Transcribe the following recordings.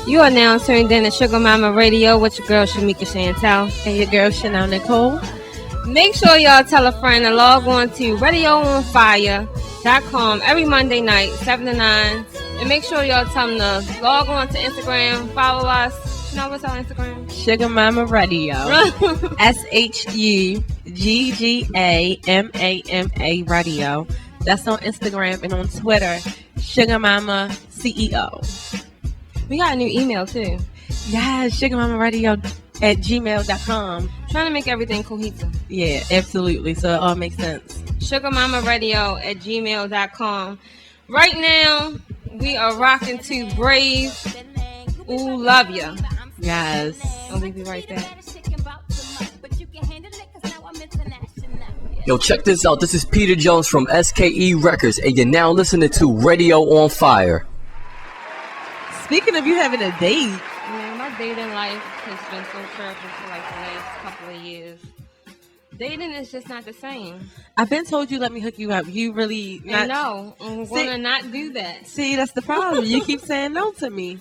You are now tuned in to Shugga Mama Radio with your girl Shamika Chantel and your girl Chanel Nicole. Make sure y'all tell a friend to log on to radioonfire.com every Monday night, 7 to 9. And make sure y'all tell them to log on to Instagram, follow us. You know what's our Instagram? Shugga Mama Radio. SHUGGAMAMA Radio. That's on Instagram and on Twitter. Shugga Mama CEO. We got a new email too. Yeah, Shugga Mama Radio at gmail.com. Trying to make everything cohesive. Yeah, absolutely. So it all makes sense. Shugga Mama Radio at gmail.com. Right now, we are rocking to Brave. Ooh, love ya. Yes. And we'll be right back. Yo, check this out. This is Peter Jones from SKE Records, and you're now listening to Radio on Fire. Speaking of you having a date. Man, my dating life has been so terrible for like the last couple of years. Dating is just not the same. I've been told you let me hook you up. You really not. No, I'm going to not do that. See, that's the problem. You keep saying no to me.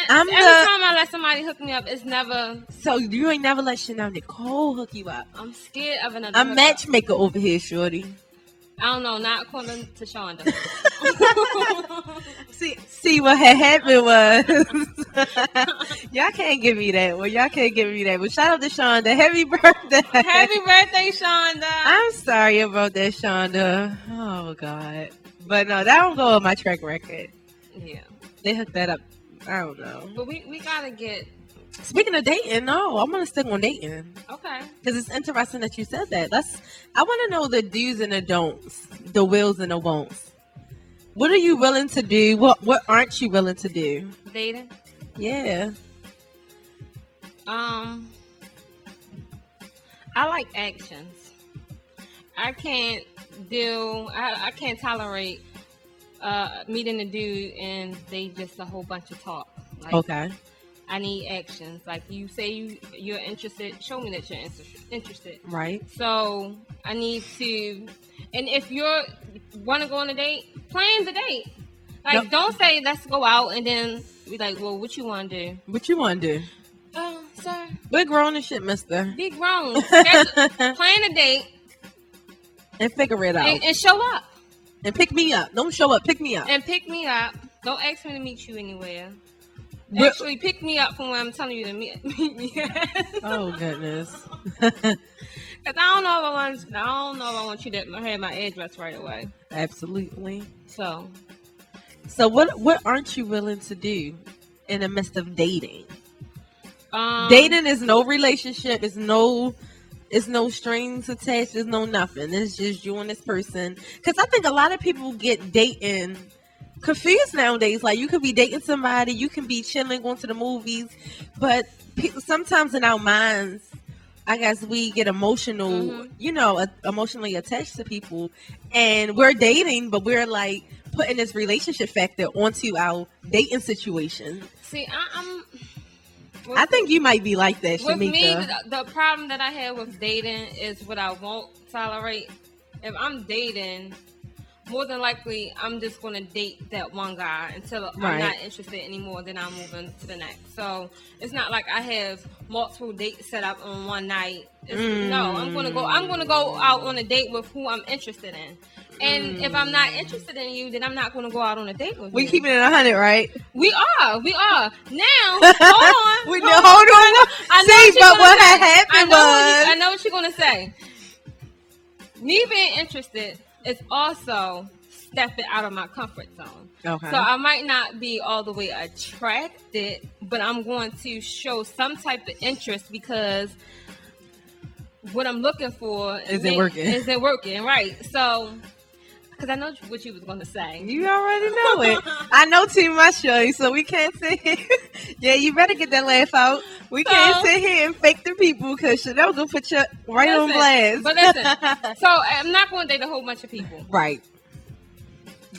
Every time I let somebody hook me up, it's never. So you ain't never let Chanel Nicole hook you up. I'm scared of another. A matchmaker over here, shorty. I don't know, not according to Shonda. see what had happened was y'all can't give me that. Well, y'all can't give me that. But shout out to Shonda. Happy birthday. Happy birthday, Shonda. I'm sorry about that, Shonda. Oh God. But no, that don't go on my track record. Yeah. They hooked that up. I don't know. But we gotta get. Speaking of dating, no, I'm gonna stick on dating. Okay. Because it's interesting that you said that. I want to know the do's and the don'ts, the wills and the won'ts. What are you willing to do? What aren't you willing to do? Dating. Yeah. I like actions. I can't tolerate meeting a dude and they just a whole bunch of talk. Like, okay. I need actions. Like you say you're interested, show me that you're interested. Right. So I need to, and if you want to go on a date, plan the date. Like don't say let's go out and then be like, well, what you want to do? What you want to do? Sir. We're grown and shit, mister. Be grown. Plan a date. And figure it out. And show up. And pick me up. Don't show up. Pick me up. And pick me up. Don't ask me to meet you anywhere. Actually, pick me up from where I'm telling you to meet me at. Oh goodness! Because I don't know if I want you to have my address right away. Absolutely. So what aren't you willing to do in the midst of dating? Dating is no relationship. It's no strings attached. There's no nothing. It's just you and this person. Because I think a lot of people get dating confused nowadays. Like you could be dating somebody, you can be chilling, going to the movies, but sometimes in our minds, I guess we get emotional, emotionally attached to people, and we're dating, but we're like putting this relationship factor onto our dating situation. See, I think you might be like that, Shamika. With me, the problem that I have with dating is what I won't tolerate. If I'm dating, more than likely, I'm just going to date that one guy until I'm not interested anymore. Then I'm moving to the next. So it's not like I have multiple dates set up on one night. No, I'm going to go out on a date with who I'm interested in. And if I'm not interested in you, then I'm not going to go out on a date with you. We keeping it 100, right? We are. Now, hold on. Hold on. What had happened I know what you're going to say. Me being interested is also stepping out of my comfort zone. Okay. So I might not be all the way attracted, but I'm going to show some type of interest because what I'm looking for isn't working, right? So, because I know what you was going to say. You already know it. I know too much, Shorty, so we can't sit here. Yeah, you better get that laugh out. We can't sit here and fake the people because Chanel gonna put you on blast. But listen, so I'm not going to date a whole bunch of people. Right.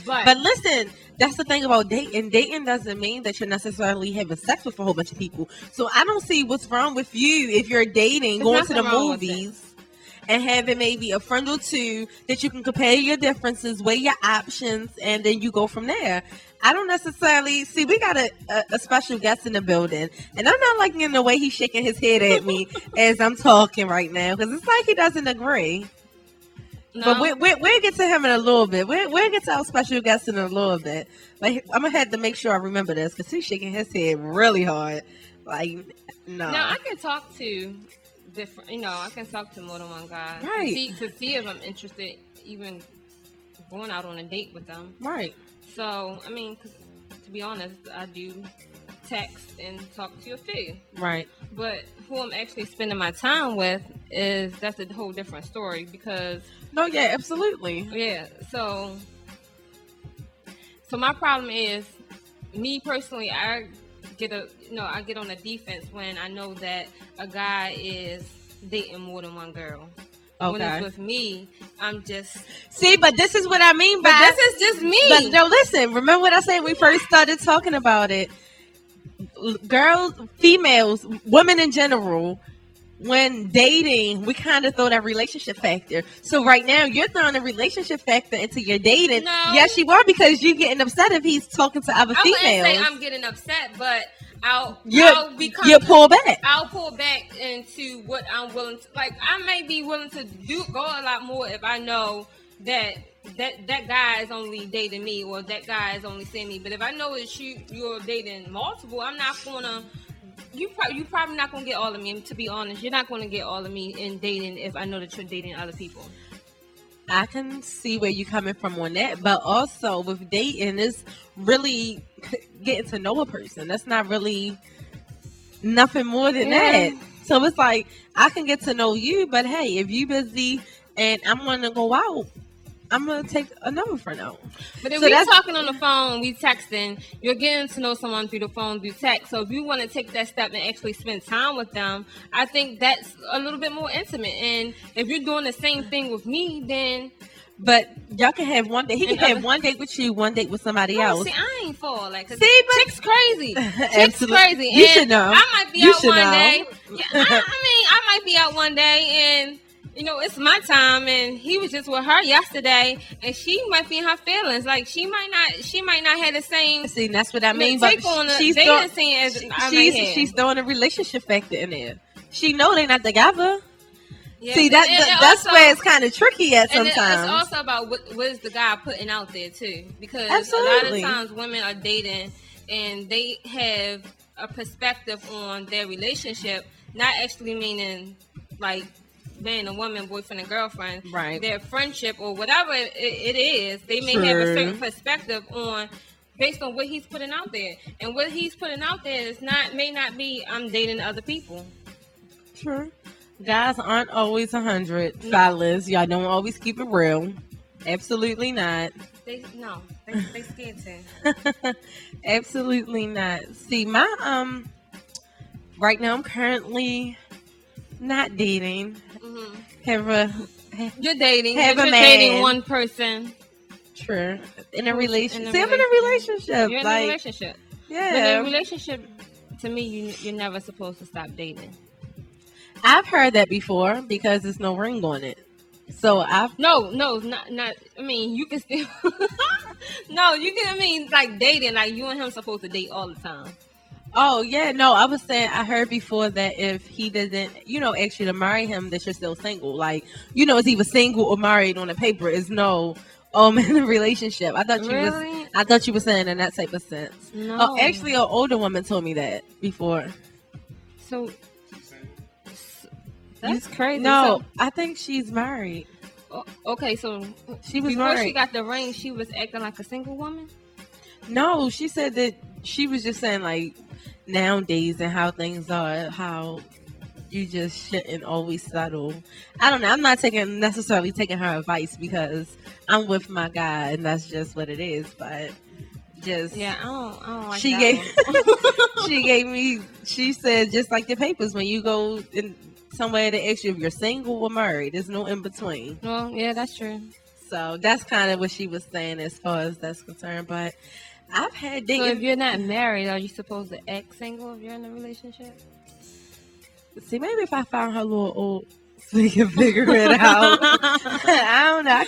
But listen, that's the thing about dating. Dating doesn't mean that you're necessarily having sex with a whole bunch of people. So I don't see what's wrong with you if you're dating, going to the movies, and having maybe a friend or two that you can compare your differences, weigh your options, and then you go from there. I don't necessarily see. We got a special guest in the building, and I'm not liking the way he's shaking his head at me as I'm talking right now because it's like he doesn't agree. No. But we'll get to him in a little bit. We'll get to our special guest in a little bit. Like I'm gonna have to make sure I remember this because he's shaking his head really hard. Like no. Now I can talk to different. I can talk to more than one guy. Right. To see if I'm interested, even going out on a date with them. Right. So, I mean, to be honest, I do text and talk to a few. Right. But who I'm actually spending my time with that's a whole different story because... No, yeah, absolutely. Yeah, so my problem is, me personally, I get on the defense when I know that a guy is dating more than one girl. Okay. When it's with me, I'm just... See, but this is what I mean by... But this is just me. But no, listen. Remember what I said when we first started talking about it? Girls, females, women in general, when dating, we kind of throw that relationship factor. So right now, you're throwing a relationship factor into your dating. No. Yes, you are because you're getting upset if he's talking to other females. I wouldn't say I'm getting upset, but... I'll pull back. I'll pull back into what I'm willing to. Like I may be willing to go a lot more if I know that guy is only dating me or that guy is only seeing me. But if I know that you're dating multiple, I'm not gonna. You probably not gonna get all of me. To be honest, you're not gonna get all of me in dating if I know that you're dating other people. I can see where you're coming from on that, but also with dating, it's really getting to know a person. That's not really nothing more than that. So it's like, I can get to know you, but hey, if you busy and I'm going to go out, I'm going to take another friend out. But if we're talking on the phone, we texting, you're getting to know someone through the phone, through text. So if you want to take that step and actually spend time with them, I think that's a little bit more intimate. And if you're doing the same thing with me, then... But y'all can have one day. He can have one date with you, one date with somebody else. See, I ain't for like. Chick's crazy. Chick's crazy. You should know. I might be out one day. Yeah, I might be out one day and... it's my time, and he was just with her yesterday, and she might be in her feelings. Like she might not have the same. See, that's what I mean. But she's throwing a relationship factor in there. She know they're not together. Yeah, see, that's also, where it's kind of tricky at sometimes. It's also about what is the guy putting out there too, because Absolutely. A lot of times women are dating and they have a perspective on their relationship, not actually meaning like being a woman, boyfriend and girlfriend, right? Their friendship or whatever it is, they may have a certain perspective on based on what he's putting out there, and what he's putting out there may not be I'm dating other people. True. Guys aren't always 100. Fellas, y'all don't always keep it real. Absolutely not. They scared to. Absolutely not. See, my right now I'm currently not dating. Mm-hmm. You're dating. You're dating one person. True. In a relationship. I'm in a relationship. You're in a relationship. Yeah. But in a relationship, to me, you're never supposed to stop dating. I've heard that before because there's no ring on it. So not. I mean, you can still. No, you can. I mean, like dating, like you and him supposed to date all the time. Oh yeah, no. I was saying I heard before that if he doesn't, ask you to marry him, that you're still single. Like, it's either single or married on the paper. It's no. In a relationship. I thought you were saying in that type of sense. No. Oh, actually, an older woman told me that before. So. That's crazy. No, I think she's married. Okay, so she was before married. She got the ring, she was acting like a single woman? No, she said that she was just saying like nowadays and how things are, how you just shouldn't always settle. I don't know. I'm not necessarily taking her advice because I'm with my guy and that's just what it is. But just I don't like she that. She said just like the papers when you go in somewhere to ask you if you're single or married, there's no in between. Well, yeah, that's true. So that's kind of what she was saying as far as that's concerned. But I've had dating. So if you're not married, are you supposed to act single if you're in a relationship? See, maybe if I found her a little old, so we can figure it out. I don't know.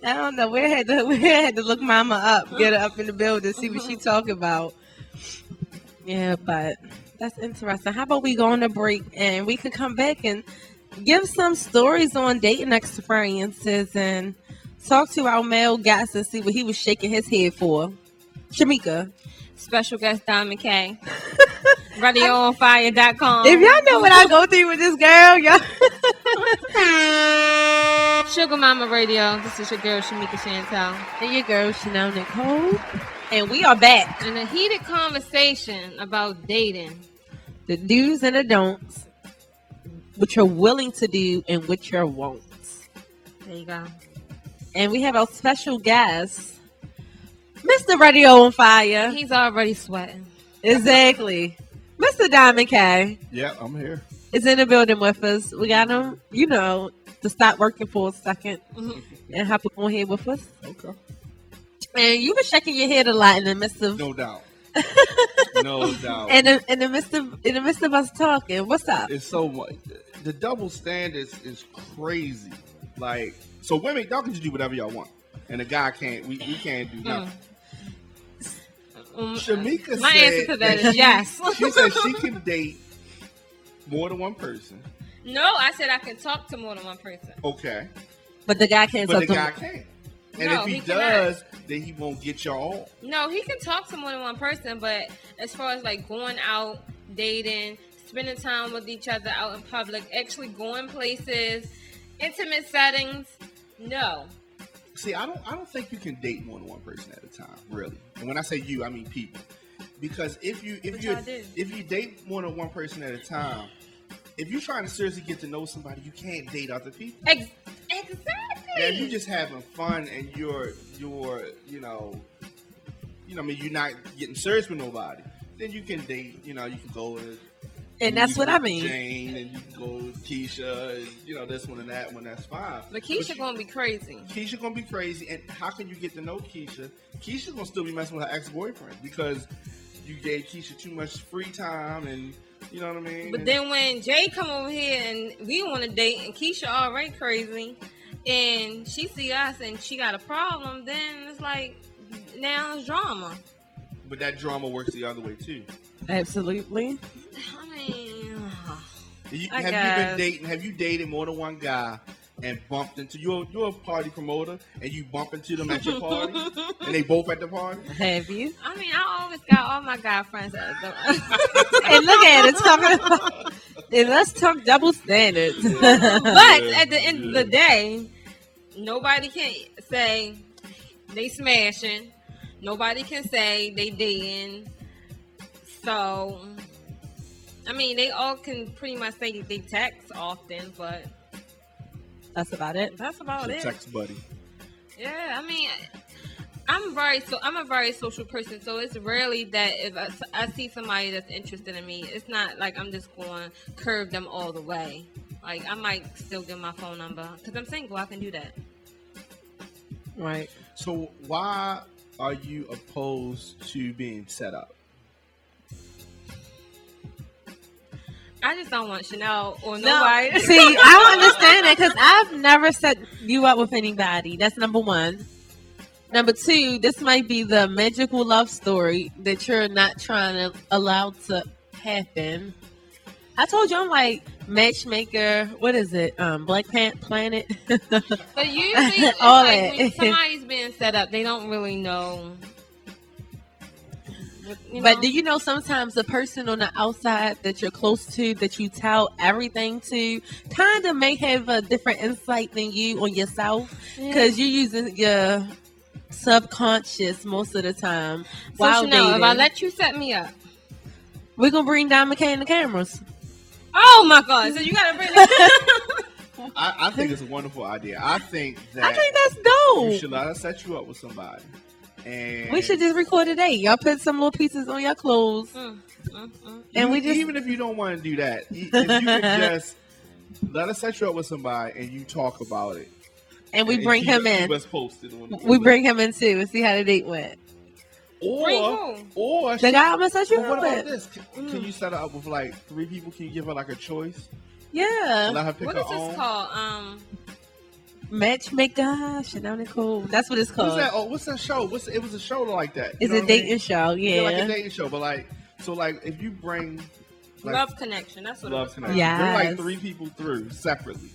I don't know. We had to look Mama up, get her up in the building, see what she talking about. Yeah, but that's interesting. How about we go on a break and we could come back and give some stories on dating experiences and talk to our male guest and see what he was shaking his head for. Shamika. Special guest Diamond K. RadioOnFire.com. If y'all know what I go through with this girl, y'all. Shugga Mama Radio. This is your girl Shamika Chantel. And your girl Chanel Nicole. And we are back. In a heated conversation about dating. The do's and the don'ts. What you're willing to do and what you won't. There you go. And we have our special guest, Mr. Radio on Fire. He's already sweating. Exactly. Mr. Diamond K. Yeah, I'm here. Is in the building with us. We got him, to stop working for a second and hop up on here with us. Okay. And you were shaking your head a lot in the midst of No doubt. No doubt. in the midst of us talking. What's up? It's so much. The double standards is crazy. Like, so women, y'all can just do whatever y'all want, and the guy can't. We can't do nothing. Shamika my said answer to that is yes. She said she can date more than one person. No, I said I can talk to more than one person. Okay. But the guy can't But talk the to guy can't. And No, if he cannot. does, then he won't get y'all. No, he can talk to more than one person, but as far as like going out, dating, spending time with each other out in public, actually going places, intimate settings, no. See, I don't think you can date more than one person at a time, really. And when I say you, I mean people. Because if you date more than one person at a time, if you're trying to seriously get to know somebody, you can't date other people. Exactly. Yeah, if you're just having fun and you're not getting serious with nobody, then you can date. You can go And that's what I mean. Jane, and you can go with Keisha, and this one and that one. That's fine. But Keisha gonna be crazy. Keisha gonna be crazy, and how can you get to know Keisha? Keisha gonna still be messing with her ex-boyfriend because you gave Keisha too much free time, and you know what I mean. But then when Jay come over here and we want to date, and Keisha already crazy, and she see us and she got a problem, then it's like now it's drama. But that drama works the other way too. Absolutely. I mean, Have you dated more than one guy and bumped into you're a party promoter and you bump into them at your party and they both at the party? Have you? I mean, I always got all my guy friends at the And look at it, talking about. And let's talk double standards. But at the end of the day, nobody can say they smashing. Nobody can say they dating. So, I mean, they all can pretty much say they text often, but that's about it. That's about it. Text buddy. Yeah, I mean, I'm a very social person, so it's rarely that if I see somebody that's interested in me, it's not like I'm just going to curve them all the way. Like, I might still give my phone number because I'm single. I can do that. Right. So why are you opposed to being set up? I just don't want Chanel or nobody. No. See, I don't understand that because I've never set you up with anybody. That's number one. Number two, this might be the magical love story that you're not trying to allow to happen. I told you I'm like matchmaker. What is it? Black Planet. But usually, it's all like that. when somebody's being set up, they don't really know. But do you know sometimes the person on the outside that you're close to, that you tell everything to, kind of may have a different insight than you on yourself because you're using your subconscious most of the time. So Chanel, if I let you set me up, we're gonna bring Diamond K in the cameras. Oh my God! So you gotta bring the I think it's a wonderful idea. I think that's dope. You should let us set you up with somebody. And we should just record today. Y'all put some little pieces on your clothes. And we just, even if you don't want to do that, if you could just let us set you up with somebody and you talk about it. And we bring him in. Keep us posted on we bring him in too and see how the date went. Or the guy I'm gonna set you what up about with. this? Can you set her up with like 3 people? Can you give her like a choice? Yeah. Let her pick What her is this own. called? Matchmaker, Chanel Nicole. That's what it's called. What's that? Oh, what's that show? It was a show like that. It's a dating show. Yeah. Like a dating show, but like if you bring Love Connection. That's what Love it Connection. Yes. Bring like 3 people through separately,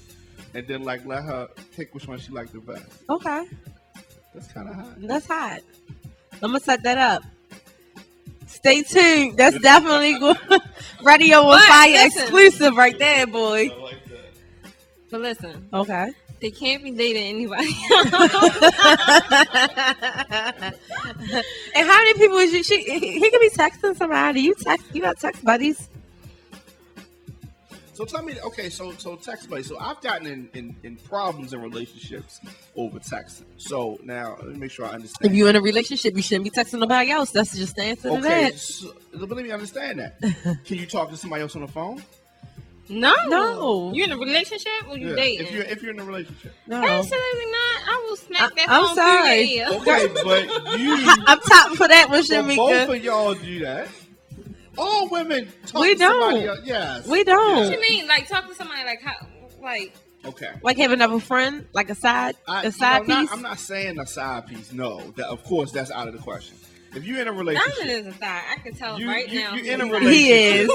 and then like let her pick which one she liked the best. Okay. That's kind of hot. That's hot. I'm gonna set that up. Stay tuned. That's definitely good. Radio on Fire listen. exclusive right there, boy. I like that. But listen, Okay. they can't be dating anybody. And how many people is you? He could be texting somebody. You got text buddies. So tell me, okay, so text buddy. So I've gotten in problems in relationships over texting. So now let me make sure I understand. If you're in a relationship, you shouldn't be texting nobody else. That's just the answer to Okay, that. so, but let me understand that. Can you talk to somebody else on the phone? No. You in a relationship or you dating? If you're in a relationship. No. Absolutely not. I will smack that I'm phone sorry. through your ear. Okay, but you. I'm top for that one, So both Shamika. of y'all do that. All women talk We to somebody don't. else. Yes. We don't. What you mean? Like talk to somebody like how? Like Okay. Like have another friend, like a side piece. I'm not saying a side piece. No, of course that's out of the question. If you're in a relationship, Diamond is a thigh. I can tell right now. You're in a he's relationship. He is.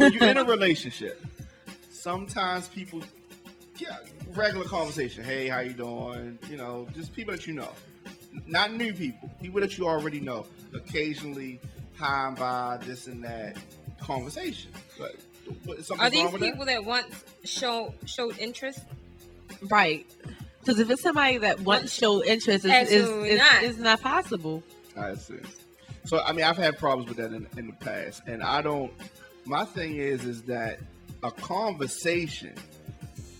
Right? You're in a relationship. Sometimes people, regular conversation. Hey, how you doing? You know, just people that you know, not new people. People that you already know. Occasionally, hi and bye, this and that conversation. But Are these people that once showed interest? Right. Because if it's somebody that once showed interest, it's not possible. I see. So I mean, I've had problems with that in the past, and I don't. My thing is that a conversation,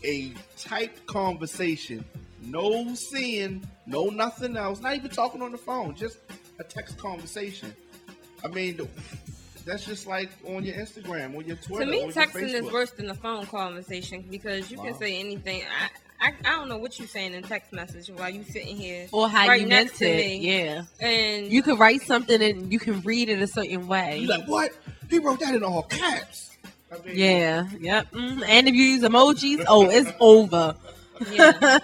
a typed conversation, no seeing, no nothing else, not even talking on the phone, just a text conversation. I mean, that's just like on your Instagram, on your Twitter. To me, on texting your is worse than the phone conversation because you can say anything. I don't know what you're saying in text message while you sitting here Or how right you next meant to it. me. Yeah. And You can write something and you can read it a certain way. You're like, what? He wrote that in all caps. I mean, Yeah. Yep. And if you use emojis, it's over. yeah.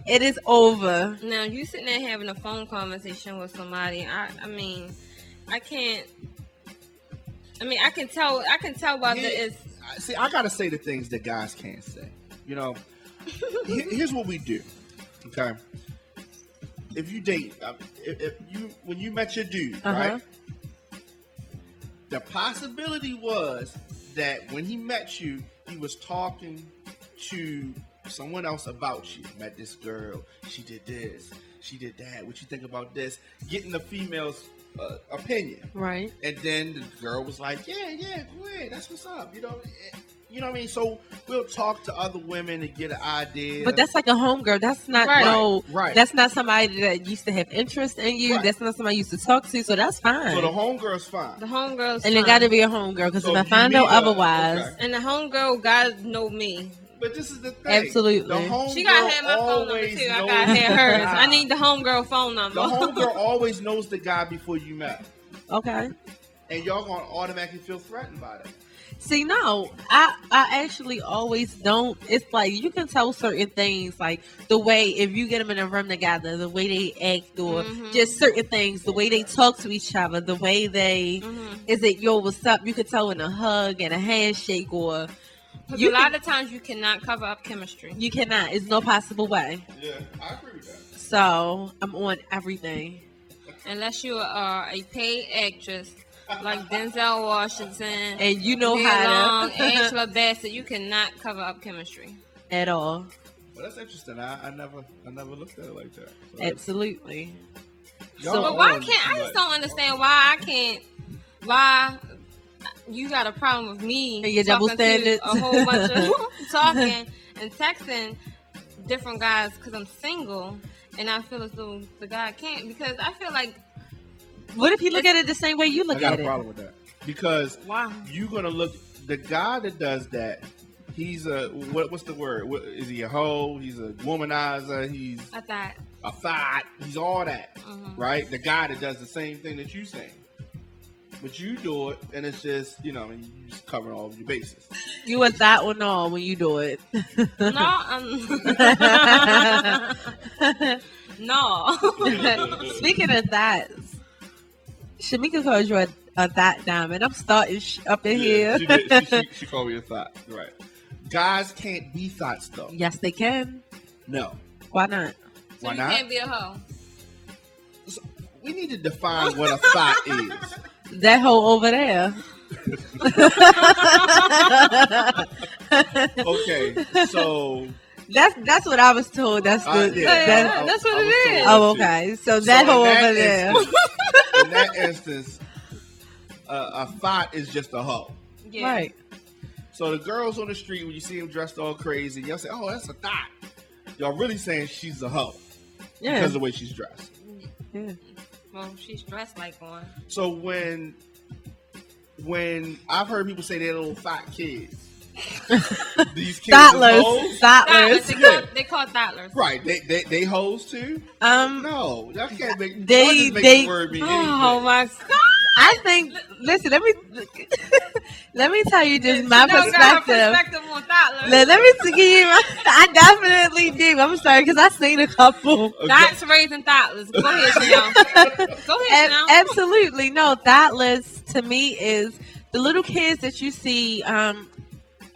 It is over. Now you sitting there having a phone conversation with somebody. I mean, I can't. I mean, I can tell whether it's. See, I gotta say the things that guys can't say. You know, here's what we do. Okay, if you date, when you met your dude, right? The possibility was that when he met you, he was talking to someone else about you. Met this girl, she did this, she did that. What you think about this? Getting the female's opinion, Right. and then the girl was like, "Yeah, go ahead. That's what's up." You know what I mean? So we'll talk to other women and get an idea. But that's like a homegirl. That's not Right. That's not somebody that used to have interest in you. Right. That's not somebody you used to talk to. So that's fine. So the homegirl's fine. The homegirl's and fine. it got to be a homegirl because So if I you find out meet her, otherwise, okay. And the homegirl gotta know me. But this is the thing. Absolutely. The homegirl She gotta have my phone number too. I gotta have hers. I need the homegirl phone number. The homegirl always knows the guy before you met him. okay. And y'all gonna automatically feel threatened by that. See, no, I actually always don't. It's like you can tell certain things, like the way if you get them in a room together, the way they act, or just certain things, the way they talk to each other, the way they is it yo, what's up? You could tell in a hug and a handshake, or A lot of times you cannot cover up chemistry. you cannot. It's no possible way. Yeah, I agree with that. So I'm on everything. Unless you are a paid actress like Denzel Washington, And you know Nia how Long, to Angela Bassett, you cannot cover up chemistry. at all. Well, that's interesting. I never looked at it like that. So that's- Absolutely. y'all But why on can't too I just much. don't understand why I can't? Why you got a problem with me? And your double talking to standards. a whole bunch of talking and texting different guys because I'm single, and I feel as though the guy can't because I feel like What if you look at it the same way you I look got at a it? problem with that because wow. you're gonna look the guy that does that. He's a what's the word? Is he a hoe? He's a womanizer. He's I thought a thot. He's all that, right? The guy that does the same thing that you saying. but you do it, and it's just you just covering all of your bases. You a thot or no when you do it? No, no. Speaking of thots, Shamika calls you a thot diamond. I'm starting up in here. She called me a thot. Right. Guys can't be thots though. Yes, they can. No. Why not? So you can't be a hoe. So we need to define what a thot is. That hoe over there. Okay, so that's what I was told. That's the that's what it is. Oh, okay. So that hoe over there. In that instance, a thot is just a hoe. Yeah. Right. So the girls on the street, when you see them dressed all crazy, y'all say, "Oh, that's a thot." Y'all really saying she's a hoe because of the way she's dressed. Yeah. Well, she's dressed like one. So when I've heard people say they're little thot kids, these kids Thotlers. They call thotlers. Right? They hoes too. No, that can't make. They the word mean oh my god. I think. Listen, let me tell you just my perspective. On thotlers. Let me give you. I definitely do. I'm sorry because I seen a couple. That's raising thotlers. Go ahead, Chanel. Go ahead, Chanel. Absolutely no. Thotless to me is the little kids that you see. All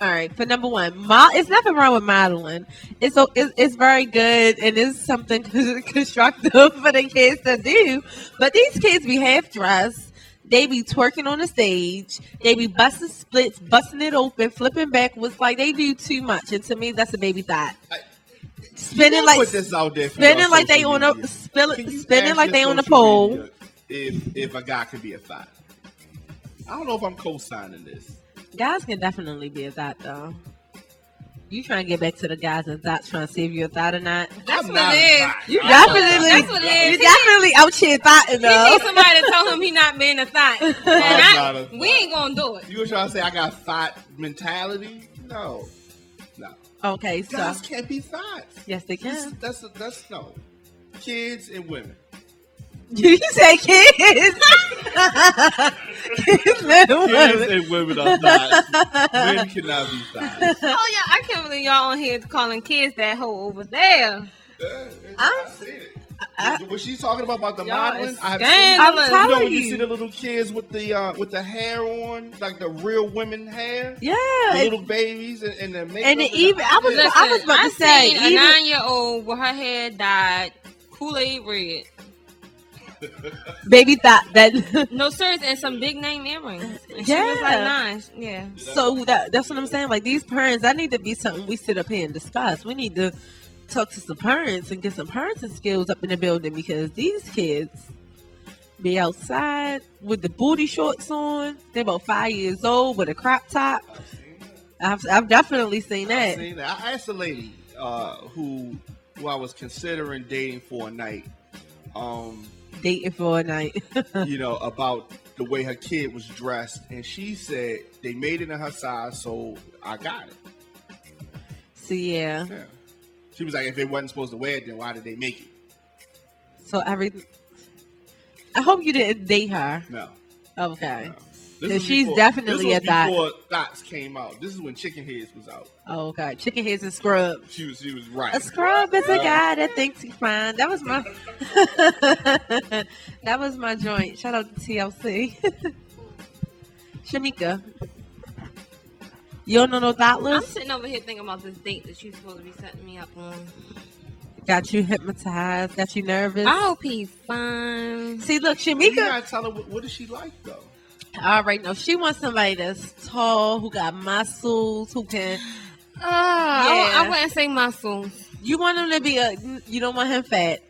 right, for number one, it's nothing wrong with modeling. It's very good and it's something constructive for the kids to do. But these kids be half dressed. They be twerking on the stage. They be busting splits, busting it open, flipping backwards. Like they do too much. And to me, that's a baby thot. Spinning like put this out there for spinning like they on a spinning like they on the pole. If a guy could be a thot, I don't know if I'm co-signing this. Guys can definitely be a thot though. You trying to get back to the guys and thots, trying to see if you're a thot or not. That's what it is. You definitely out here thotting though. He needs somebody to tell him he not being a thot. We ain't gonna do it. You were trying to say I got thot mentality? No. Okay, so guys can't be thots. Yes, they can. That's no. Kids and women. You say kids. Kids and women are thots. Women cannot be thots. Oh yeah, I can't believe y'all on here calling kids that hoe over there. I see it. What she's talking about the modeling, I'm telling when you see the little kids with the hair on, like the real women hair. Yeah, the little babies and the makeup. And even I was about to say, a 9-year-old with her hair dyed Kool-Aid red. Baby thot that no serious and some big name earrings. And yeah, she was like 9. Yeah. So that's what I'm saying. Like these parents, that need to be something we sit up here and discuss. We need to talk to some parents and get some parenting skills up in the building because these kids be outside with the booty shorts on. They're about 5 years old with a crop top. I've definitely seen that. I asked a lady who I was considering dating for a night. Dating for a night. About the way her kid was dressed, and she said they made it in her size, so I got it. So yeah. She was like, if they wasn't supposed to wear it, then why did they make it? So everything. I hope you didn't date her. No. Okay. No. She's definitely a thot. Before Thots came out. This is when Chicken Heads was out. Oh, okay. Chicken Heads and Scrub. She was right. A scrub is a guy that thinks he's fine. That was my that was my joint. Shout out to TLC. Shamika. You don't know no thotless? I'm sitting over here thinking about this date that you're supposed to be setting me up on. Got you hypnotized, got you nervous. I hope he's fine. See, look, Shamika. You gotta tell her what is she like though? All right, no, she wants somebody that's tall, who got muscles, who can. I wouldn't say muscles. You want him to be you don't want him fat.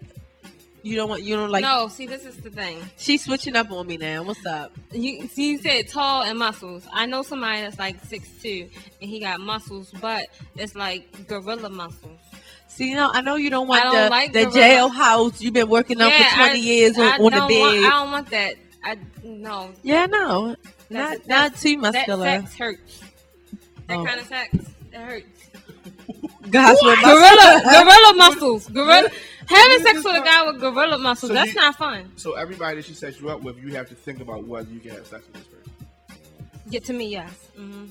You don't like. No, see, this is the thing. She's switching up on me now. What's up? You said tall and muscles. I know somebody that's like 6'2", and he got muscles, but it's like gorilla muscles. See, I know you don't want the gorilla. jailhouse you've been working on for 20 years on the bed. I don't want that. No. Yeah, no. Not too muscular. That sex hurts. That kind of sex, it hurts. Guys with gorilla muscles. Having sex with a guy with gorilla muscles, that's not fun. So everybody that she sets you up with, you have to think about whether you can have sex with this person. Get to me, yes. Mm-hmm.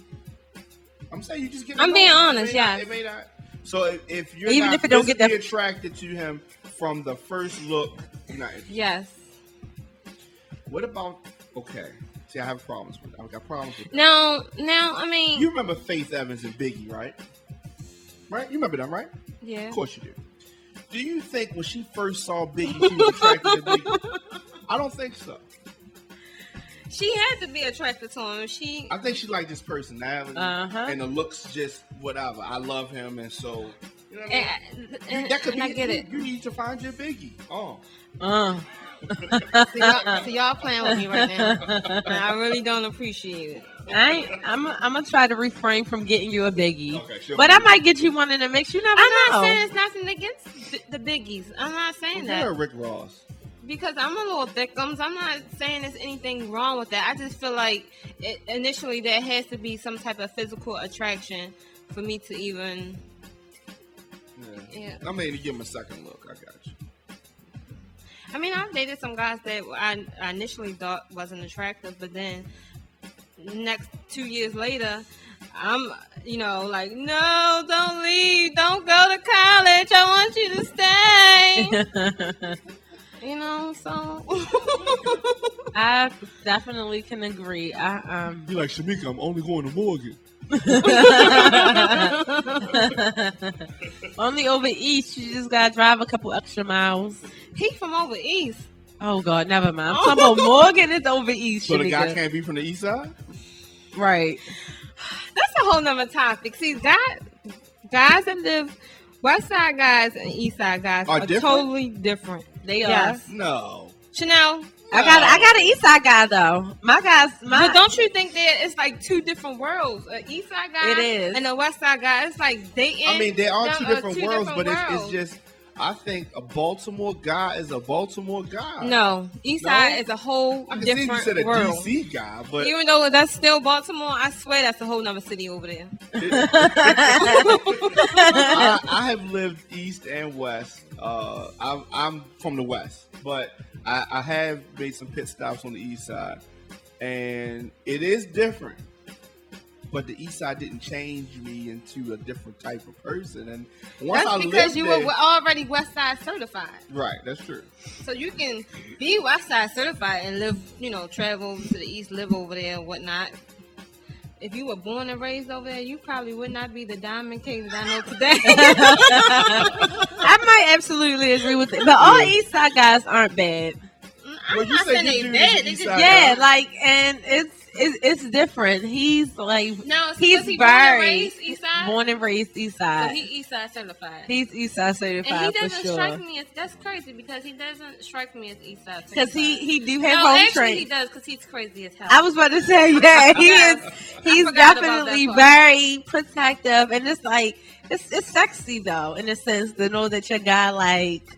I'm saying you just get. I'm being honest, yes. It may not. So if you're even not if it don't get attracted to him from the first look, you're not interested. Yes. What about? Okay. See, I have problems with. I've got problems with. Now, I mean. You remember Faith Evans and Biggie, right? Right? You remember them, right? Yeah. Of course you do. Do you think when she first saw Biggie, she was attracted to Biggie? I don't think so. She had to be attracted to him. I think she liked his personality and the looks, just whatever. I love him, and so you know what I mean. That could be. I get it. You need to find your Biggie. So y'all playing with me right now. I really don't appreciate it. I'm gonna try to refrain from getting you a Biggie, but I might get you one in the mix. You never know. I'm not saying it's nothing against the Biggies. I'm not saying that. You're Rick Ross. Because I'm a little thickums. I'm not saying there's anything wrong with that. I just feel like initially there has to be some type of physical attraction for me to even. Yeah. I may give him a second look. I got you. I mean, I've dated some guys that I initially thought wasn't attractive, but then next 2 years later, I'm, like, no, don't leave. Don't go to college. I want you to stay. So. I definitely can agree. You're like, Shamika, I'm only going to Morgan. Only over east. You just gotta drive a couple extra miles. He from over east. Oh God, never mind. I'm talking about Morgan is over east. So the guy can't be from the east side? Right. That's a whole nother topic. See, guys that live west side guys and east side guys are totally different. They are. No. Chanel. I got an east side guy though. But don't you think that it's like two different worlds? An east side guy, it is, and a west side guy. It's like dating. I mean, there are two different worlds, but it's just. I think a Baltimore guy is a Baltimore guy. No, east side is a whole different you said a world. DC guy, but even though that's still Baltimore, I swear that's a whole nother city over there. I have lived east and west. I'm from the west, but I have made some pit stops on the east side, and it is different. But the east side didn't change me into a different type of person. And once that's because you were already west side certified. Right, that's true. So you can be west side certified and live, travel to the east, live over there and whatnot. If you were born and raised over there, you probably would not be the diamond king that I know today. I might absolutely agree with it. But all east side guys aren't bad. I'm not saying they bad. They just and it's different. He's like he's very born and raised east side. Born and raised east side. So he east side certified. He's east side certified. And he doesn't for sure. strike me as that's crazy because he doesn't strike me as east side certified. Because he do have home actually train. He does because he's crazy as hell. I was about to say he's definitely very protective, and it's like it's sexy though in a sense to know that your guy like.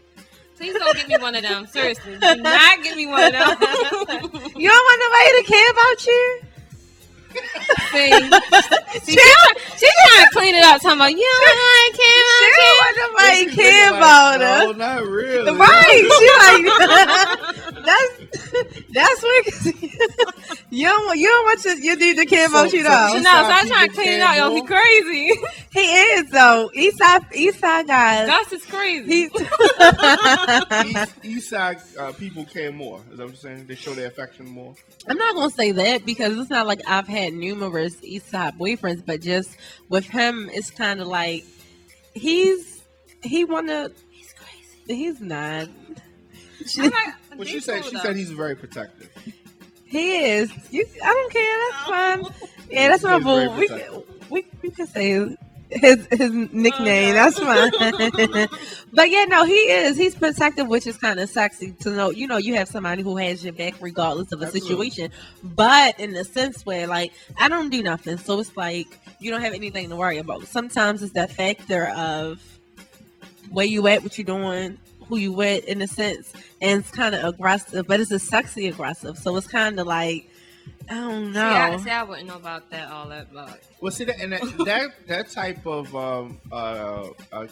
Please don't give me one of them. Seriously, do not give me one of them. You don't want nobody to care about you? See, she's trying to clean it up. Talking about you don't want nobody care about her. No, not really. Right? She like that's what you don't want your dude to care about you though. No, so I'm trying to clean it up. Yo, he crazy. He is though. East side guys. Gus is crazy. East side people care more. Is that what you're saying? They show their affection more. I'm not gonna say that because it's not like I've had numerous east side boyfriends, but just with him, it's kind of like he's crazy. He's not. She said he's very protective. He is. I don't care. That's fine. Yeah, that's my boo. We can say his nickname. That's fine. But yeah, no, he is. He's protective, which is kind of sexy to know. You have somebody who has your back regardless of the situation. But in the sense where, like, I don't do nothing, so it's like you don't have anything to worry about. Sometimes it's that factor of where you at, what you doing, who you with, in a sense, and it's kind of aggressive, but it's a sexy aggressive. So it's kind of like I don't know. See, I wouldn't know about that all that much. Well, see, that type of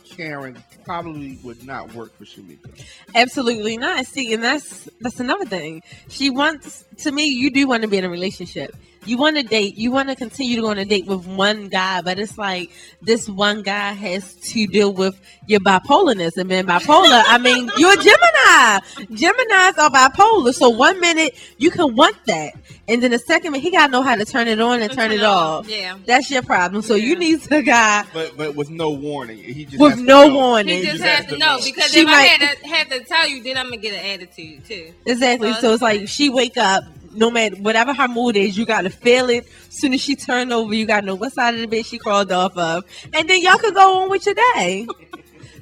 Karen probably would not work for Shamika. Absolutely not. See, and that's another thing. She wants, to me, you do want to be in a relationship. You want to date. You want to continue to go on a date with one guy, but it's like this one guy has to deal with your bipolarness. And being bipolar, I mean, you're a Gemini. Geminis are bipolar. So 1 minute you can want that, and then the second minute he gotta know how to turn it on and turn it off. Yeah, that's your problem. So you need a guy, but with no warning. He just with no warning. He just has to know because if I had to tell you, then I'm gonna get an attitude too. Exactly. So it's like she wake up. No matter whatever her mood is, you gotta feel it. As soon as she turned over, you gotta know what side of the bed she crawled off of, and then y'all can go on with your day.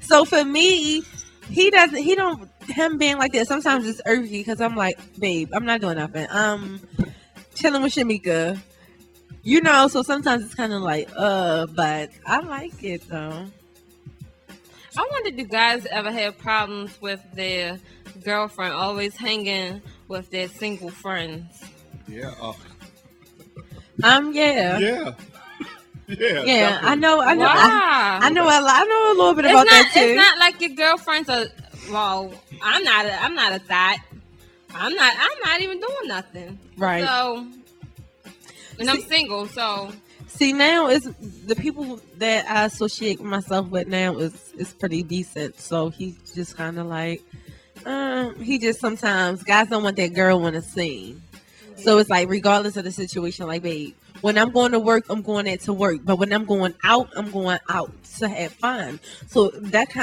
So for me, him being like that, sometimes it's irky because I'm like, babe, I'm not doing nothing. Chilling with Shamika, so sometimes it's kind of like, but I like it though. I wonder, do guys ever have problems with their girlfriend always hanging with their single friends? Yeah. Yeah. Yeah. I know. Wow. I know a little bit about that too. It's not like your girlfriends are. Well, I'm not a thot. I'm not even doing nothing. Right. So, and I'm single. So. See, now it's the people that I associate myself with now is pretty decent. So he's just kind of like, he just sometimes guys don't want that girl on the scene. So it's like, regardless of the situation, like, babe, when I'm going to work, I'm going there to work. But when I'm going out to have fun. So that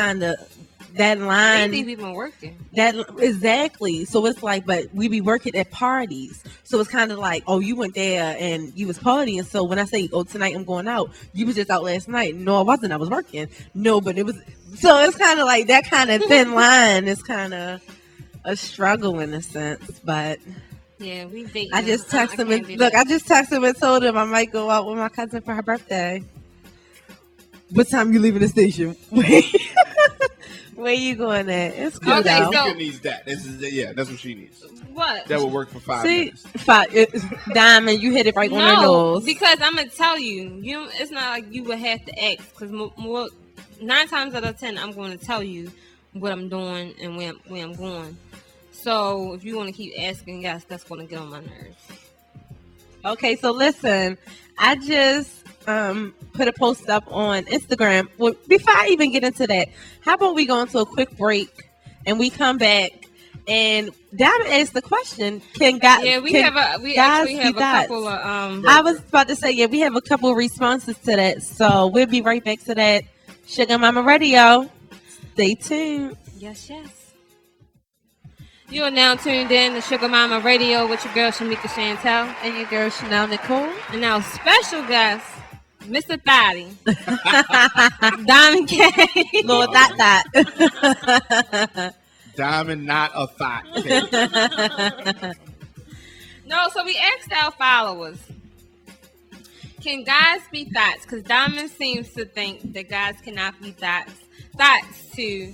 line. Maybe we've been working. That exactly. So it's like, but we be working at parties. So it's kind of like, oh, you went there and you was partying. So when I say, oh, tonight I'm going out, you was just out last night. No, I wasn't. I was working. No, but it was. So it's kind of like that kind of thin line is kind of a struggle in a sense. But yeah, we date. I just texted him and look. I just texted him and told him I might go out with my cousin for her birthday. What time you leaving the station? Where you going at? It's cool. Okay, though. Shamika needs that. That's what she needs. What? That will work for 5 minutes. Diamond, you hit it right on the nose. Because I'm gonna tell you, it's not like you would have to ask. Because more 9 times out of 10, I'm going to tell you what I'm doing and where I'm going. So if you want to keep asking, yes, that's going to get on my nerves. Okay, so listen, I just put a post up on Instagram. Well, before I even get into that, how about we go into a quick break and we come back and Diamond asked the question: Can God? Yeah, we actually have a couple of. I was about to say, yeah, we have a couple of responses to that, so we'll be right back to that. Shugga Mama Radio. Stay tuned. Yes. You are now tuned in to Shugga Mama Radio with your girl Shamika Chantel and your girl Chanel Nicole. And now special guest, Mr. Thotty. Diamond K. Lord Thot. Diamond, not a thot. No, so we asked our followers, can guys be thots? Because Diamond seems to think that guys cannot be thots to,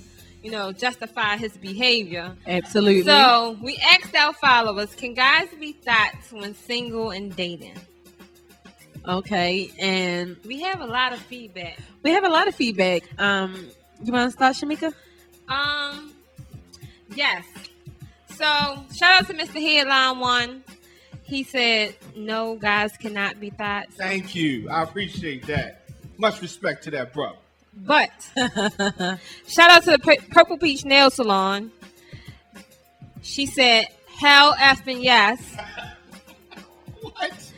justify his behavior. Absolutely. So we asked our followers, can guys be thots when single and dating? Okay, and we have a lot of feedback. You want to start, Shamika? Yes. So shout out to Mr. Headline One. He said, no, guys cannot be thots. Thank you. I appreciate that. Much respect to that brother. But shout out to the Purple Peach Nail Salon. She said, hell effing yes. What?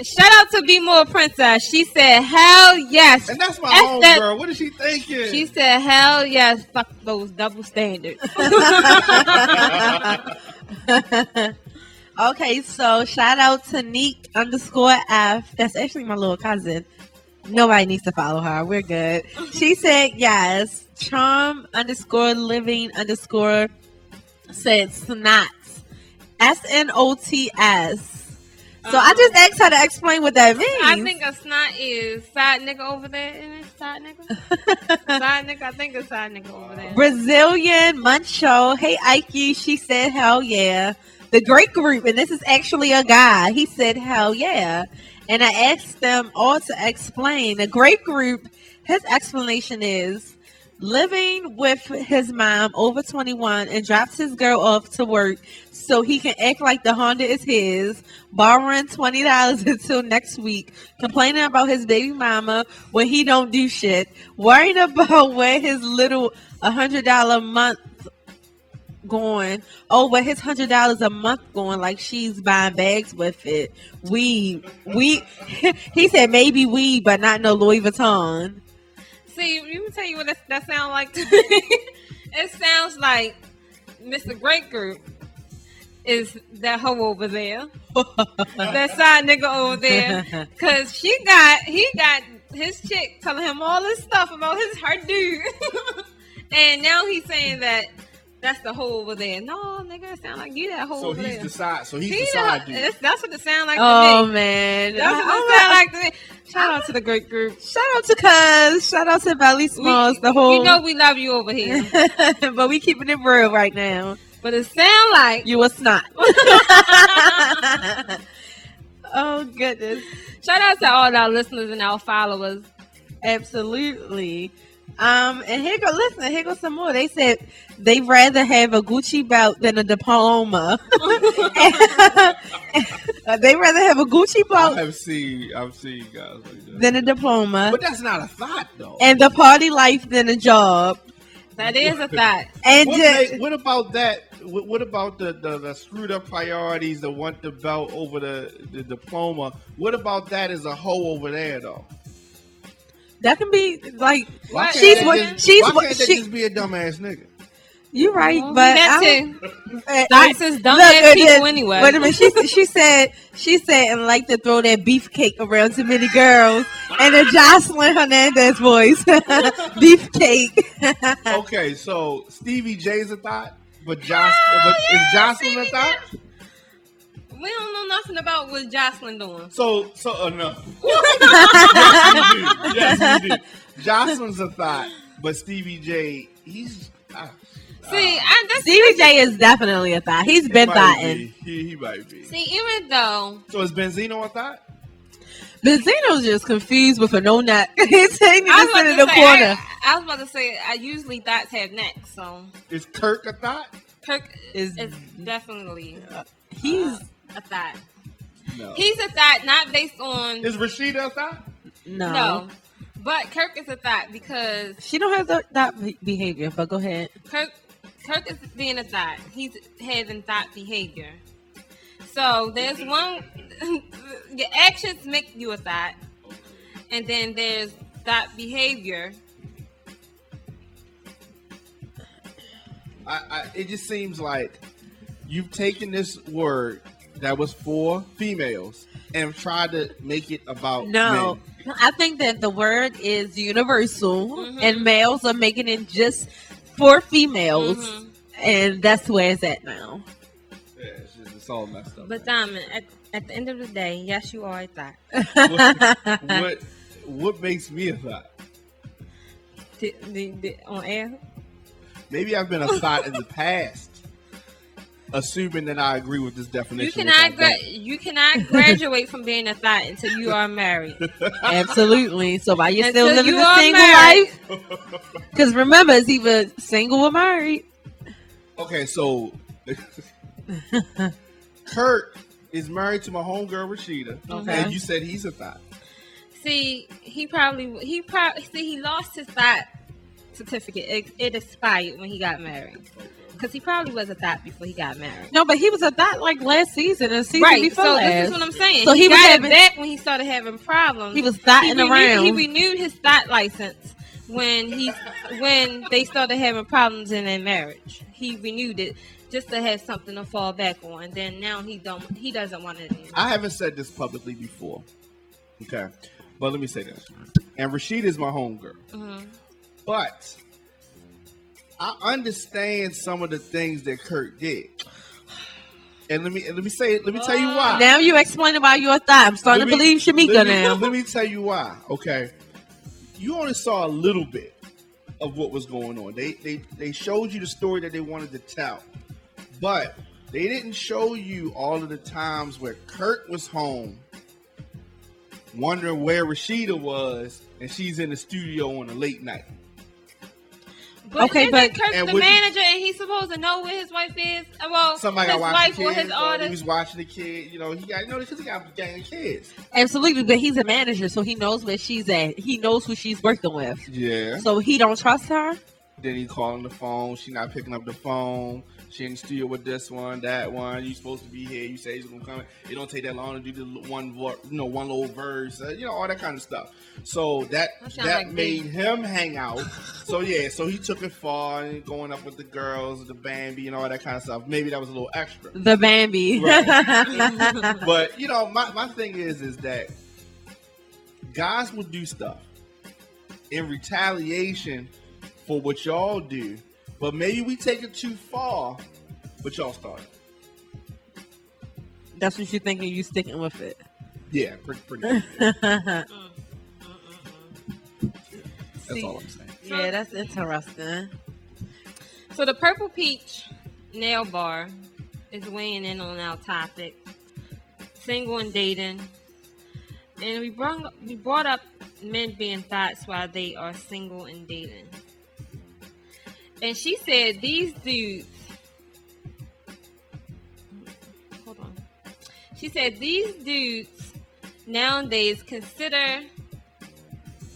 Shout out to Be More Princess. She said, hell yes. And that's my home girl. What is she thinking? She said, hell yes. Fuck those double standards. Okay, so shout out to Neek_F. That's actually my little cousin. Nobody needs to follow her. We're good. She said yes. Charm_living_ said snots. SNOTS. So I just asked her to explain what that means. I think a snot is side nigga over there. Isn't it side nigga? Side nigga. I think it's side nigga over there. Brazilian Muncho. Hey, Ike. She said hell yeah. The great group, and this is actually a guy. He said, "Hell yeah!" And I asked them all to explain. The great group. His explanation is living with his mom over 21 and drops his girl off to work so he can act like the Honda is his, borrowing $20 until next week, complaining about his baby mama when he don't do shit, worrying about where his little $100 a month going. Oh, but his $100 a month going like she's buying bags with it. We he said maybe weed, but not no Louis Vuitton. See, let me tell you what that sounds like to me. It sounds like Mr. Great Group is that hoe over there. That side nigga over there. Because he got his chick telling him all this stuff about her dude. And now he's saying that that's the hoe over there. No, nigga, it sound like you that hoe over there. So he's the side dude. That's what it sound like to me. Oh, man. That's what it sound like to me. Shout out to the great group. Shout out to Cuz. Shout out to Valley Smalls. The whole. You know we love you over here. But we keeping it real right now. But it sound like you a snot. Oh, goodness. Shout out to all our listeners and our followers. Absolutely. And here go some more. They said they'd rather have a Gucci belt than a diploma. They rather have a Gucci belt. I've seen guys like that. Than a diploma. But that's not a thought, though. And the party life than a job. That is a thought. And what about that? What about the screwed up priorities that want the belt over the diploma? What about that as a hoe over there, though? That can be like why can't they just be a dumbass nigga? You're right, but Thoughts is dumbass people anyway. Wait a minute, she said and like to throw that beefcake around too many girls and a Jocelyn Hernandez voice. Beefcake. Okay, so Stevie J's a thought, but is Jocelyn a thought? We don't know nothing about what Jocelyn doing. So no. Yes, we do. Jocelyn's a thought, but Stevie J, he's. Stevie J is definitely a thought. He's been thoughting. He might be. See, even though. So is Benzino a thought? Benzino's just confused with a no neck. He's hanging in the corner. I was about to say, I usually thoughts have necks, so. Is Kirk a thought? Kirk is definitely. He's a thought. No. He's a thought, not based on. Is Rashida a thought? No. But Kirk is a thought because she don't have that behavior. But go ahead. Kirk is being a thought. He's having thought behavior. So there's one. Your actions make you a thought, and then there's thought behavior. It just seems like you've taken this word that was for females and tried to make it about men. I think that the word is universal, and males are making it just for females, and that's where it's at now. Yeah, it's all messed up. But Diamond, at the end of the day, yes, you are a thought. What makes me a thought? On air? Maybe I've been a thought in the past. Assuming that I agree with this definition. You cannot graduate from being a thought until you are married. Absolutely. So while you're still living the single life, because remember, it's either single or married. Okay, so Kurt is married to my homegirl Rashida, and you said he's a thought. See, he lost his thought certificate. It expired when he got married. Because he probably was a thought before he got married. No, but he was a thought like last season and season before so last. This is what I'm saying. So he got it back when he started having problems. He was thoughting around. He renewed his thought license when they started having problems in their marriage. He renewed it just to have something to fall back on. And then now he doesn't want it anymore. I haven't said this publicly before. Okay. But let me say this. And Rashida is my homegirl. But I understand some of the things that Kurt did. And let me tell you why. Now you explaining why you're a thought. I'm starting to believe Shamika now. Let me tell you why. Okay. You only saw a little bit of what was going on. They showed you the story that they wanted to tell. But They didn't show you all of the times where Kurt was home, wondering where Rashida was, and she's in the studio on a late night. But Kurt's the manager, and he's supposed to know where his wife is. Well, somebody his wife or his artist. He was watching the kid. You know, because he got a gang of kids. Absolutely, but he's a manager, so he knows where she's at. He knows who she's working with. Yeah. So he don't trust her. Then he calling the phone. She not picking up the phone. She in the studio with this one, that one. You supposed to be here. You say he's gonna come. It don't take that long to do the one little verse. All that kind of stuff. So that made him hang out. So he took it far and going up with the girls, the Bambi, and all that kind of stuff. Maybe that was a little extra. The Bambi. Right. But my thing is that guys will do stuff in retaliation for what y'all do, but maybe we take it too far, but y'all started. That's what you're thinking, you sticking with it. Yeah, pretty That's all I'm saying. Yeah, that's interesting. So the Purple Peach Nail Bar is weighing in on our topic, single and dating. And we brought up men being thoughts while they are single and dating. And she said these dudes, hold on. She said these dudes nowadays consider,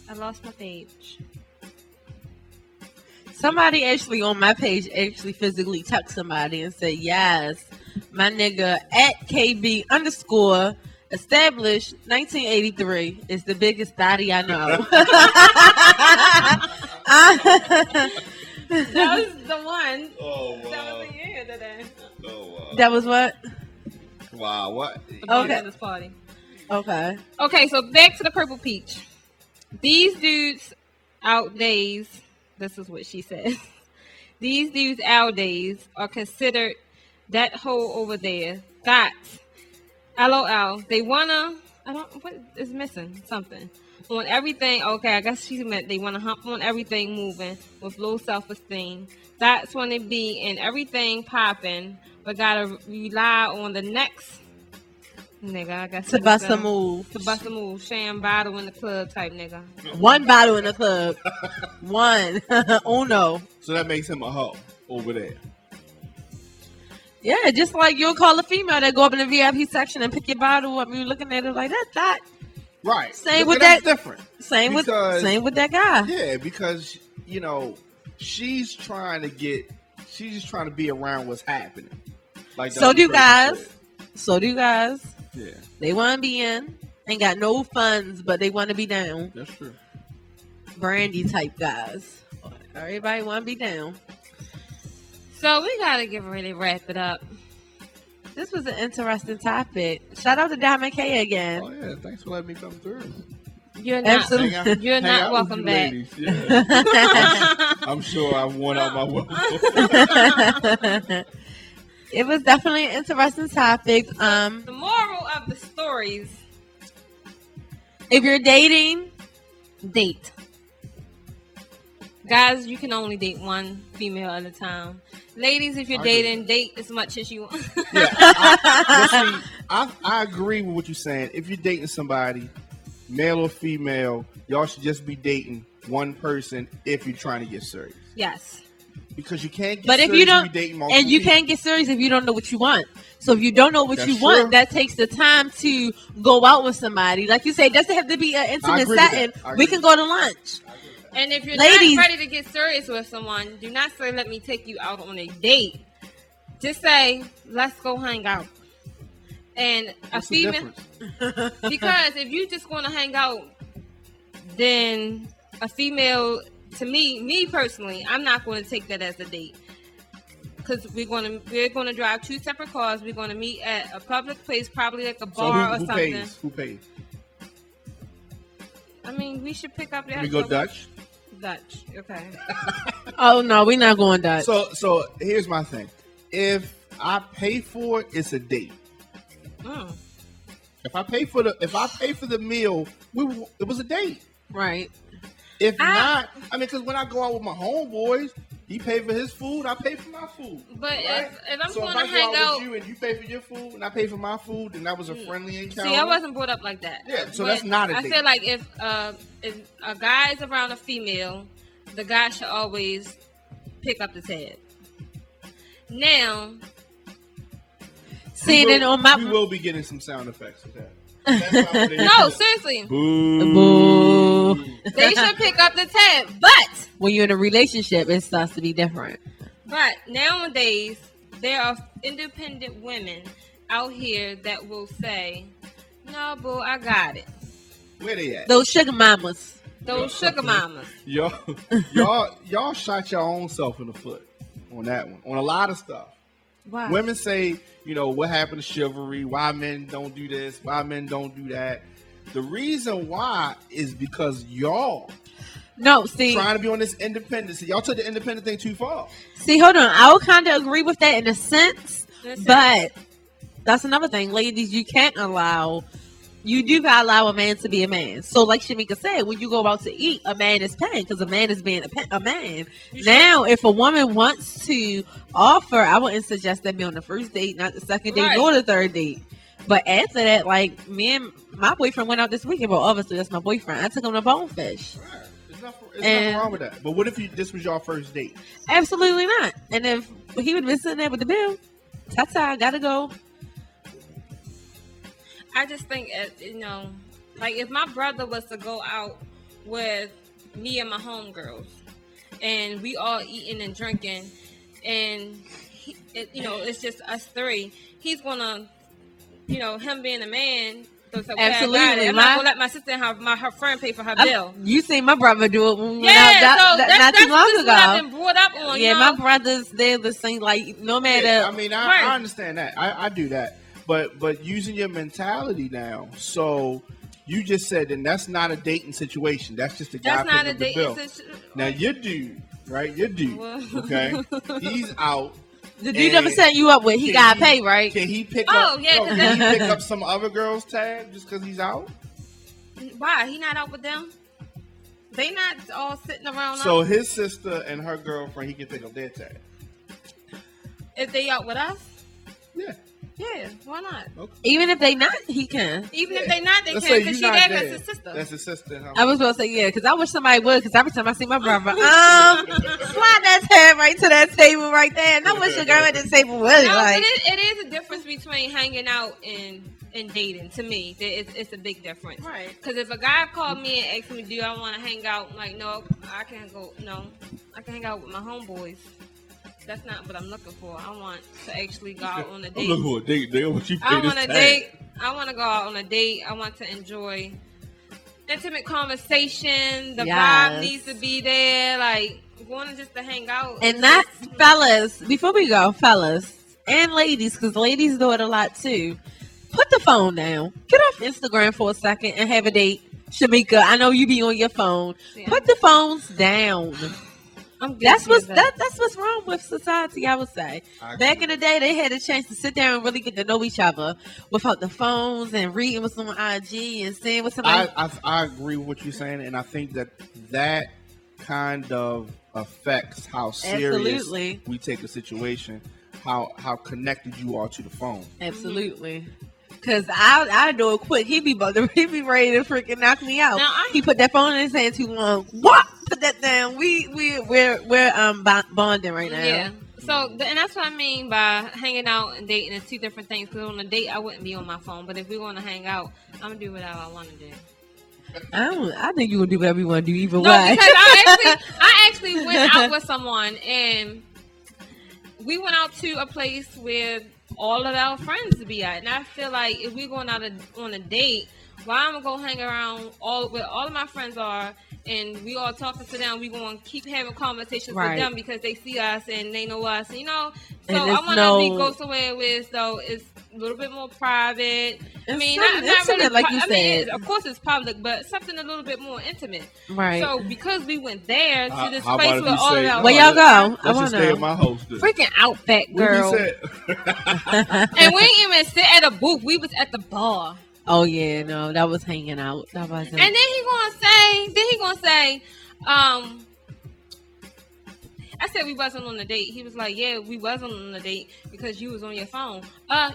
I lost my page. Somebody actually on my page actually physically text somebody and said, yes, my nigga at KB _ established 1983 is the biggest thotty I know. That was the one. Oh, wow. That was the year today. Oh, wow. That was what? Wow, what? Okay. This party. Okay. Okay, so back to the Purple Peach. These dudes outdays, this is what she said. These dudes outdays are considered that hoe over there. Thoughts. LOL. They wanna, what is missing? Something. On everything, okay, I guess she meant they want to hump on everything moving with low self-esteem. That's when it be in everything popping, but gotta rely on the next nigga, I guess. To bust a move. To bust a move. Sham bottle in the club type nigga. One bottle in the club. One. Uno. So that makes him a hoe over there. Yeah, just like you'll call a female that go up in the VIP section and pick your bottle up and you're looking at it like that. Right. Same with that's that. Different. Same with that guy. Yeah, because she's just trying to be around what's happening. Like So do guys. Yeah. They want to be in. Ain't got no funds, but they want to be down. That's true. Brandy type guys. Everybody want to be down. So we gotta get ready to wrap it up. This was an interesting topic. Shout out to Diamond K again. Oh yeah, thanks for letting me come through. You're not welcome back. Yeah. I'm sure I've worn out my welcome. It was definitely an interesting topic. The moral of the stories: if you're dating, date. Guys, you can only date one female at a time. Ladies, if you're dating, date as much as you want. Yeah, I agree with what you're saying. If you're dating somebody, male or female, y'all should just be dating one person if you're trying to get serious. Yes. Because you can't get but serious if you don't, if you're dating multiple and you people. Can't get serious if you don't know what you want. So if you don't know what you true. want, that takes the time to go out with somebody. Like you say, it doesn't have to be an intimate setting. We can go to lunch. And if you're Ladies, not ready to get serious with someone, do not say, let me take you out on a date. Just say, let's go hang out. And a female, because if you just want to hang out, then a female, to me personally, I'm not going to take that as a date. Because we're going to drive two separate cars. We're going to meet at a public place, probably like a bar or something. Who pays? I mean, we should pick up that. We go Dutch? Dutch, okay. Oh no, we're not going Dutch. So here's my thing. If I pay for it, it's a date. If I pay for the meal, it was a date. Right. If not, I mean, because when I go out with my homeboys, He paid for his food. I pay for my food. But right? if I'm so going if I to hang out with you and you pay for your food and I pay for my food, then that was a friendly encounter. See, I wasn't brought up like that. Yeah, so that's not a date. I feel like if a guy is around a female, the guy should always pick up the tab. Now, see, then on my we will be getting some sound effects with that. No, seriously. Boo. Boo. They should pick up the tab. But when you're in a relationship, it starts to be different. But nowadays, there are independent women out here that will say, "No, boo, I got it." Where they at? Those sugar mamas. Those sugar mamas. Y'all shot your own self in the foot on that one. On a lot of stuff. Why? Women say, what happened to chivalry? Why men don't do this? Why men don't do that? The reason why is because y'all trying to be on this independence. Y'all took the independent thing too far. See, hold on. I would kind of agree with that in a sense, but that's another thing. Ladies, you do gotta allow a man to be a man. So like Shamika said, when you go out to eat, a man is paying because a man is being a man. Now, if a woman wants to offer, I wouldn't suggest that be on the first date, not the second date, nor the third date. But after that, like me and my boyfriend went out this weekend, but obviously that's my boyfriend. I took him to Bonefish. Right. There's nothing wrong with that. But what if this was your first date? Absolutely not. And if he would have been sitting there with the bill, ta-ta, gotta go. I just think, like if my brother was to go out with me and my homegirls, and we all eating and drinking, and it's just us three, he's gonna, him being a man. So okay, absolutely, I'm not gonna let my sister and her friend pay for her bill. You seen my brother do it when we went out not too long ago. What I've been brought up on. Yeah, my brothers, they're the same. Like no matter. Yeah, I mean, I understand that. I do that. But using your mentality now, so you just said that that's not a dating situation. That's just a guy picking up the bill. Now your dude, right? Your dude, okay? He's out. The dude never set you up with. He got to pay, right? Can he pick up? Can he pick up some other girl's tab just because he's out? Why? He not out with them? They not all sitting around. So his sister and her girlfriend, he can pick up their tab. If they out with us? Yeah. Yeah, why not? Okay. Even if they not, he can. If they not, they can because she there. That's his sister. That's his sister. I was going to say, yeah, because I wish somebody would, because every time I see my brother, slide that tab right to that table right there. And I wish a girl at the table would. No, but it is a difference between hanging out and dating. To me, it's a big difference. Right. Because if a guy called me and asked me, do I want to hang out? I'm like, no, I can't go. No, I can hang out with my homeboys. That's not what I'm looking for. I want to actually go out on a date. I'm looking for a date. I want a date. I want to go out on a date. I want to enjoy intimate conversation. The vibe needs to be there. Like, going just to hang out. And that, fellas, before we go, fellas and ladies, because ladies do it a lot too. Put the phone down. Get off Instagram for a second and have a date. Shamika, I know you be on your phone. Yeah. Put the phones down. That's what's wrong with society, I would say. Back in the day, they had a chance to sit down and really get to know each other without the phones and reading what's on IG and seeing what somebody. I agree with what you're saying, and I think that kind of affects how serious we take a situation, how connected you are to the phone. Absolutely. Cause I do it quick. He be ready to freaking knock me out. He put that phone in his hand too long. What? Put that down. We're bonding right now. Yeah. So and that's what I mean by hanging out and dating. It's two different things. Because on a date, I wouldn't be on my phone. But if we want to hang out, I'm gonna do whatever I want to do. I think you will do whatever you want to do either way. No, because I actually went out with someone and we went out to a place where all of our friends to be at, and I feel like if we're going out on a date, why I'm gonna go hang around where all of my friends are, and we all talking to them, we gonna keep having conversations with them because they see us and they know us, So I want to go somewhere where it's a little bit more private. I mean, not really like you said. Of course, it's public, but something a little bit more intimate. Right. So because we went there to this place where all of our where y'all go? I want to stay at my host. Freaking Outback, girl. And we didn't even sit at a booth. We was at the bar. Oh yeah, no, that was hanging out. That wasn't. And then he gonna say, I said we wasn't on a date. He was like, yeah, we wasn't on a date because you was on your phone.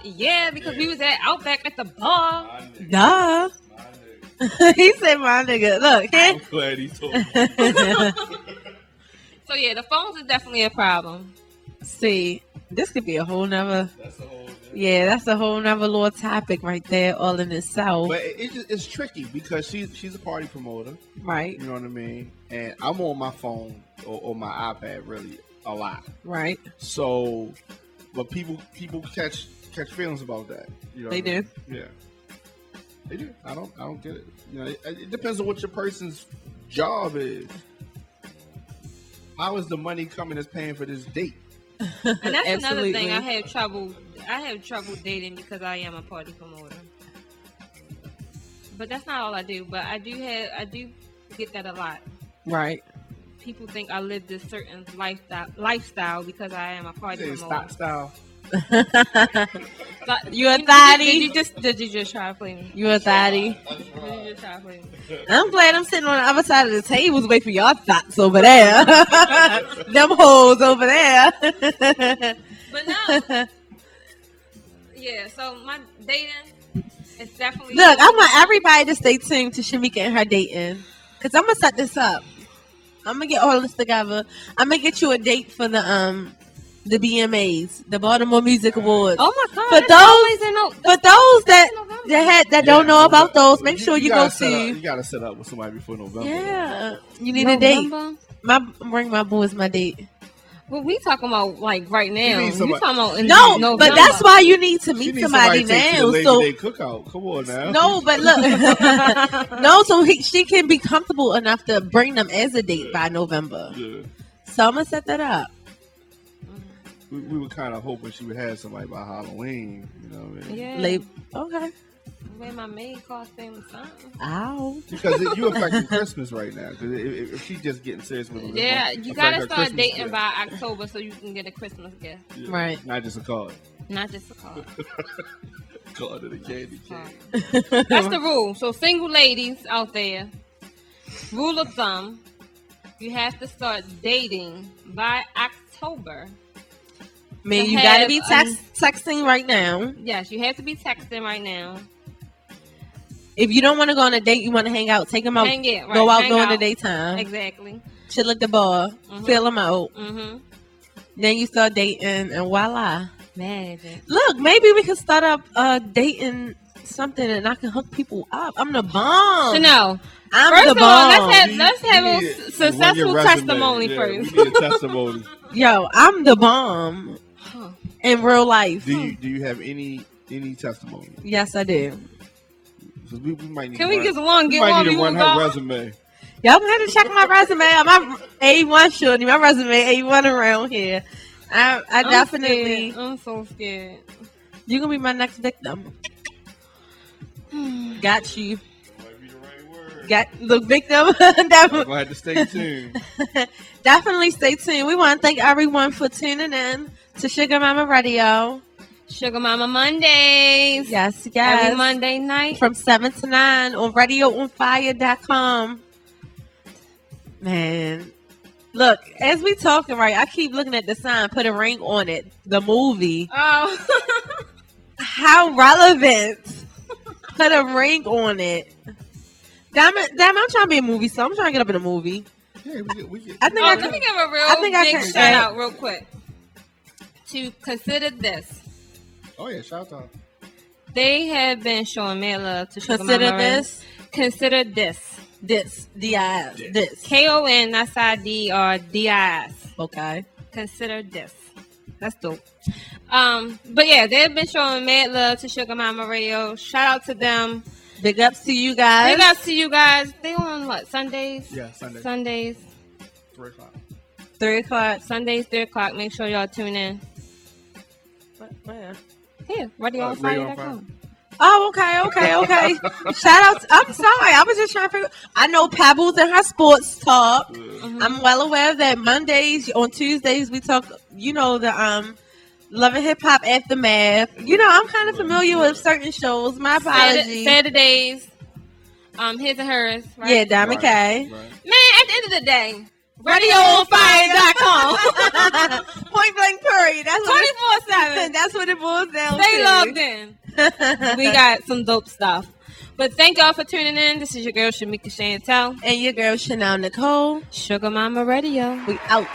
Yeah, because we was at Outback at the bar. Duh. He said, my nigga. Look, I'm glad he told me. So, yeah, the phones is definitely a problem. See, this could be a whole nother. That's a whole. That's a whole nother little topic right there, all in itself. But it's tricky because she's a party promoter, right? You know what I mean. And I'm on my phone or my iPad really a lot, right? So, but people catch feelings about that. You know they do. Yeah, they do. I don't get it. You know, it depends on what your person's job is. How is the money coming that's paying for this date? And that's another thing. I have trouble dating because I am a party promoter. But that's not all I do. But I do get that a lot. Right. People think I live this certain lifestyle because I am a party promoter. Style. You a thotty? Did you just try to play me? You a thotty? Did you just try to play me? I'm glad I'm sitting on the other side of the table waiting for y'all thoughts over there. Them hoes over there. But no. Yeah, so my dating is definitely... Look, I want everybody to stay tuned to Shamika and her dating. Because I'm going to set this up. I'm going to get all this together. I'm going to get you a date for the BMAs, the Baltimore Music Awards. Oh my God! For those that don't know about those, make sure you go to. You gotta set up with somebody before November. Yeah, you need a date. Bring my boys my date. Well, we talking about like right now. You talking about November. But that's why you need to meet somebody now. So cookout. Come on now. No, but look, so she can be comfortable enough to bring them as a date by November. Yeah. So I'm gonna set that up. We were kind of hoping she would have somebody by Halloween, you know what I mean? Yeah. Okay. Wear my maid costume or something. Ow. Because you affecting Christmas right now. Because if she's just getting serious with it, you gotta start dating by October so you can get a Christmas gift. Yeah. Right. Not just a card. Not just a card. Card of the candy cane. That's the rule. So single ladies out there, rule of thumb, you have to start dating by October. I mean, you got to be texting right now. Yes, you have to be texting right now. If you don't want to go on a date, you want to hang out, take them out, go out during the daytime. Exactly. Chill at the bar, fill them out. Mm-hmm. Then you start dating, and voila. Magic. Look, maybe we can start up dating something, and I can hook people up. I'm the bomb. Chanel. I'm the bomb. Let's have a successful testimony first. We need a testimony. Yo, I'm the bomb. In real life. Do you have any testimony? Yes, I do. We might need Can we just run her resume? Y'all gonna have to check my resume. I'm A1 shorty. My resume A1 around here. I definitely. I'm so scared. You're gonna be my next victim. Got you. Might be the right word. Got the victim. I'm gonna have to stay tuned. Definitely stay tuned. We want to thank everyone for tuning in to Shugga Mama Radio. Shugga Mama Mondays. Yes. Every Monday night. From 7 to 9 on radioonfire.com. Man. Look, as we talking, right, I keep looking at the sign, put a ring on it. The movie. Oh. How relevant. Put a ring on it. Damn, I'm trying to be a movie, so I'm trying to get up in a movie. Yeah, we get. Let me give a big shout out real quick. To consider this. Oh yeah, shout out. They have been showing mad love to Shugga Consider Mama. this. Consider this. This. D-I-S. This. K-O-N, that's I-D-R-D-I-S. Okay. Consider this. That's dope. But yeah, they've been showing mad love to Shugga Mama Radio. Shout out to them. Big ups to you guys. Big ups to you guys. They on what? Sundays? Yeah, Sundays. 3 o'clock. 3 o'clock. Sundays, 3 o'clock. Make sure y'all tune in. Where? Here, radioonfire.com. Oh, okay. Shout out. I'm sorry. I was just trying to figure. I know Pebbles and her sports talk. Mm-hmm. I'm well aware that Mondays, on Tuesdays, we talk, the Love and Hip Hop Aftermath. I'm kind of familiar with certain shows. My apologies. Saturdays, his and hers. Right? Yeah, Diamond K. Right. Man, at the end of the day, RadioOnFire.com. Point blank period. That's 24/7. That's what it boils down Stay to. logged in. We got some dope stuff. But thank y'all for tuning in. This is your girl Shamika Chantel and your girl Chanel Nicole. Shugga Mama Radio. We out.